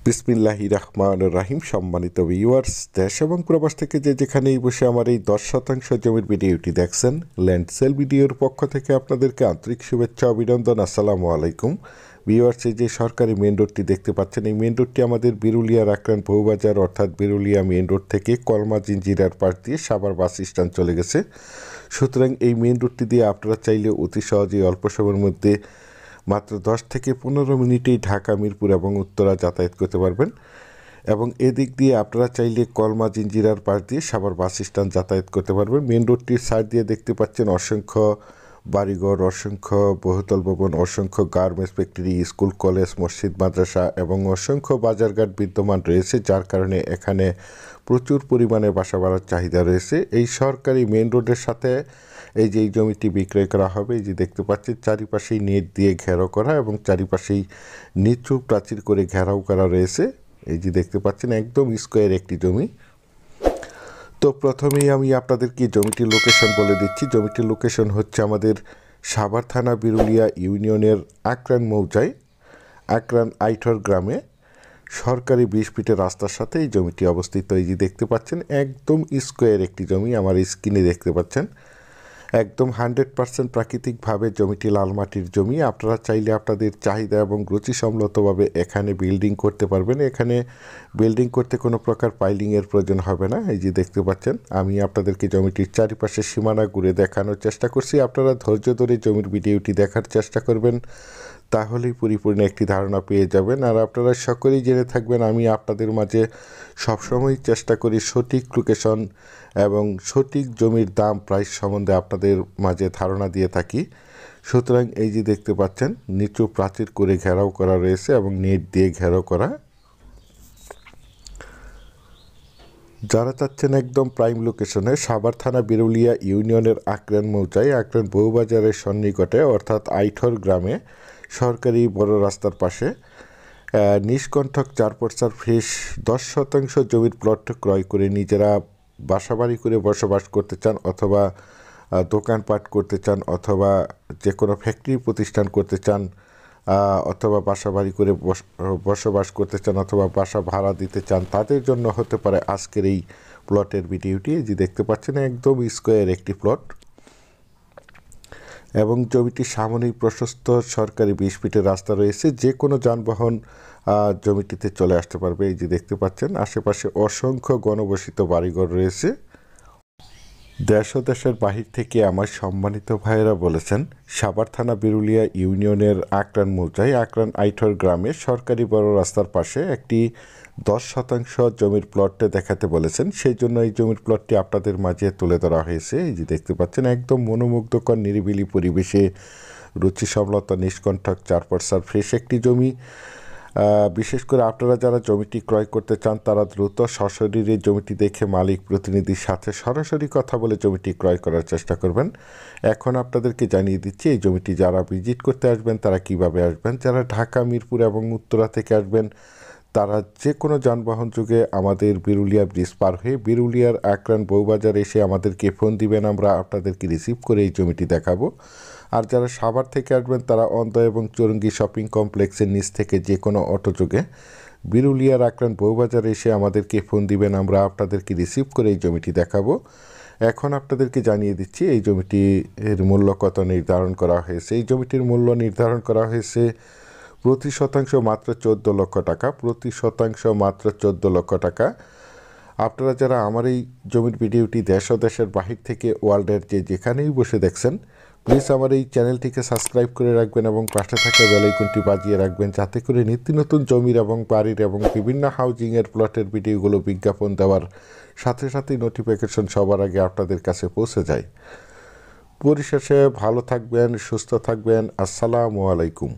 বিসমিল্লাহির রহমানির রহিম। সম্মানিত ভিউয়ার্স, দেশ এবং প্রবাস থেকে যে যেখানেই বসে আমার এই 10% জমির ভিডিওটি দেখছেন, ল্যান্ড সেল ভিডিওর পক্ষ থেকে আপনাদেরকে আন্তরিক শুভেচ্ছা অভিনন্দন। আসসালামু আলাইকুম ভিউয়ার্স। এই যে সরকারি মেন রোডটি দেখতে পাচ্ছেন, এই মেন রোডটি আমাদের বিরুলিয়ার আক্রান বউবাজার অর্থাৎ বিরুলিয়া মেন রোড থেকে কলমা জিঞ্জিরার পাশ দিয়ে সাভার বাস স্ট্যান্ড চলে গেছে। সুতরাং এই মেন রোডটি দিয়ে আপনারা চাইলে অতি সহজেই অল্প সময়ের মধ্যে মাত্র 10 থেকে 15 মিনিটেই ঢাকা, মিরপুর এবং উত্তরা যাতায়াত করতে পারবেন। এবং এদিক দিয়ে আপনারা চাইলে কলমা জিঞ্জিরার পাশ দিয়ে সাভার বাস স্ট্যান্ড যাতায়াত করতে পারবেন। মেন রোডটির সাইড দিয়ে দেখতে পাচ্ছেন অসংখ্য বাড়িঘর, অসংখ্য বহুতল ভবন, অসংখ্য গার্মেন্টস ফ্যাক্টরি, স্কুল, কলেজ, মসজিদ, মাদ্রাসা এবং অসংখ্য বাজারঘাট বিদ্যমান রয়েছে, যার কারণে এখানে প্রচুর পরিমাণে বাসা বাড়ার চাহিদা রয়েছে। এই সরকারি মেন রোডের সাথে এই যে এই জমিটি বিক্রয় করা হবে, এই যে দেখতে পাচ্ছেন চারিপাশেই নেট দিয়ে ঘেরাও করা এবং চারিপাশেই নিচু প্রাচীর করে ঘেরাও করা রয়েছে। এই যে দেখতে পাচ্ছেন একদম স্কোয়ার একটি জমি। তো প্রথমেই আমি আপনাদেরকে জমিটির লোকেশন বলে দিচ্ছি। জমিটির লোকেশন হচ্ছে আমাদের সাভার থানা বিরুলিয়া ইউনিয়নের আক্রান মৌজায় আক্রান আইঠর গ্রামে সরকারি 20 ফিটের রাস্তার সাথে এই জমিটি অবস্থিত। এই যে দেখতে পাচ্ছেন একদম স্কোয়ার একটি জমি, আমার স্ক্রিনে দেখতে পাচ্ছেন একদম 100% প্রাকৃতিকভাবে জমিটি লাল মাটির জমি। আপনারা চাইলে আপনাদের চাহিদা এবং রুচিসম্মতভাবে এখানে বিল্ডিং করতে পারবেন। এখানে বিল্ডিং করতে কোনো প্রকার পাইলিংয়ের প্রয়োজন হবে না। এই যে দেখতে পাচ্ছেন আমি আপনাদেরকে জমিটির চারিপাশে সীমানা ঘুরে দেখানোর চেষ্টা করছি। আপনারা ধৈর্য ধরে জমির ভিডিওটি দেখার চেষ্টা করবেন, তাহলেই পরিপূর্ণ একটি ধারণা পেয়ে যাবেন। আর আপনারা সকলেই জেনে থাকবেন আমি আপনাদের মাঝে সবসময় চেষ্টা করি সঠিক লোকেশন এবং সঠিক জমির দাম প্রাইস সম্বন্ধে আপনাদের মাঝে ধারণা দিয়ে থাকি। সুতরাং এই যে দেখতে পাচ্ছেন নিচু প্রাচীর করে ঘেরাও করা রয়েছে এবং নেট দিয়ে ঘেরাও করা। যারা চাচ্ছেন একদম প্রাইম লোকেশনে সাভার থানা বিরুলিয়া ইউনিয়নের আক্রান মৌজায় আক্রান বউবাজারের সন্নিকটে অর্থাৎ আইঠর গ্রামে সরকারি বড় রাস্তার পাশে নিষ্কণ্ঠক 4% ফ্রেশ 10% জমির প্লট ক্রয় করে নিজেরা বাসাবাড়ি করে বসবাস করতে চান, অথবা দোকানপাট করতে চান, অথবা যে কোনো ফ্যাক্টরি প্রতিষ্ঠান করতে চান, অথবা বাসাবাড়ি করে বসবাস করতে চান, অথবা বাসা ভাড়া দিতে চান, তাদের জন্য হতে পারে আজকের এই প্লটের ভিডিওটি। যে দেখতে পাচ্ছেন একদম স্কোয়ার একটি প্লট এবং জমিটির সামনেই প্রশস্ত সরকারি 20 ফিটের রাস্তা রয়েছে। যে কোনো যানবাহন জমিটিতে চলে আসতে পারবে। এই যে দেখতে পাচ্ছেন আশেপাশে অসংখ্য ঘনবসিত বাড়িঘর রয়েছে। দেশ ও দেশের বাহির থেকে আমার সম্মানিত ভাইয়েরা বলেছেন সাভার থানা বিরুলিয়া ইউনিয়নের আক্রান মৌজায় আক্রান আইঠর গ্রামে সরকারি বড় রাস্তার পাশে একটি 10% জমির প্লটে দেখাতে বলেছেন। সেই জন্য এই জমির প্লটটি আপনাদের মাঝে তুলে ধরা হয়েছে। এই যে দেখতে পাচ্ছেন একদম মনোমুগ্ধকর নিরিবিলি পরিবেশে রুচিসম্মত নিষ্কণ্ঠক 4% ফ্রেশ একটি জমি। বিশেষ করে আপনারা যারা জমিটি ক্রয় করতে চান তারা দ্রুত সশরীরে জমিটি দেখে মালিক প্রতিনিধির সাথে সরাসরি কথা বলে জমিটি ক্রয় করার চেষ্টা করবেন। এখন আপনাদেরকে জানিয়ে দিচ্ছি এই জমিটি যারা ভিজিট করতে আসবেন তারা কিভাবে আসবেন। যারা ঢাকা, মিরপুর এবং উত্তরা থেকে আসবেন তারা যে কোনো যানবাহন যুগে আমাদের বিরুলিয়া ব্রিজ পার হয়ে বিরুলিয়ার আক্রান বউবাজার এসে আমাদেরকে ফোন দিবেন, আমরা আপনাদেরকে রিসিভ করে এই জমিটি দেখাবো। আর যারা সাভার থেকে আসবেন তারা অন্ধ এবং চৌরঙ্গি শপিং কমপ্লেক্সের নিচ থেকে যে কোনো অটো যোগে বিরুলিয়ার আক্রান বউবাজারে এসে আমাদেরকে ফোন দিবেন, আমরা আপনাদেরকে রিসিভ করে এই জমিটি দেখাবো। এখন আপনাদেরকে জানিয়ে দিচ্ছি এই জমিটির মূল্য কত নির্ধারণ করা হয়েছে। এই জমিটির মূল্য নির্ধারণ করা হয়েছে প্রতি শতাংশ মাত্র 14 লক্ষ টাকা। প্রতি শতাংশ মাত্র 14 লক্ষ টাকা। আপনারা যারা আমার এই জমির ভিডিওটি দেশ ও দেশের বাহির থেকে ওয়ার্ল্ডের যেখানেই বসে দেখছেন, প্লিজ আমার এই চ্যানেলটিকে সাবস্ক্রাইব করে রাখবেন এবং পাশে থাকা বেল আইকনটি বাজিয়ে রাখবেন, যাতে করে নিত্য নতুন জমির এবং বাড়ির এবং বিভিন্ন হাউজিংয়ের প্লটের ভিডিওগুলো বিজ্ঞাপন দেওয়ার সাথে সাথেই নোটিফিকেশন সবার আগে আপনাদের কাছে পৌঁছে যায়। পরিশেষে ভালো থাকবেন, সুস্থ থাকবেন। আসসালামু আলাইকুম।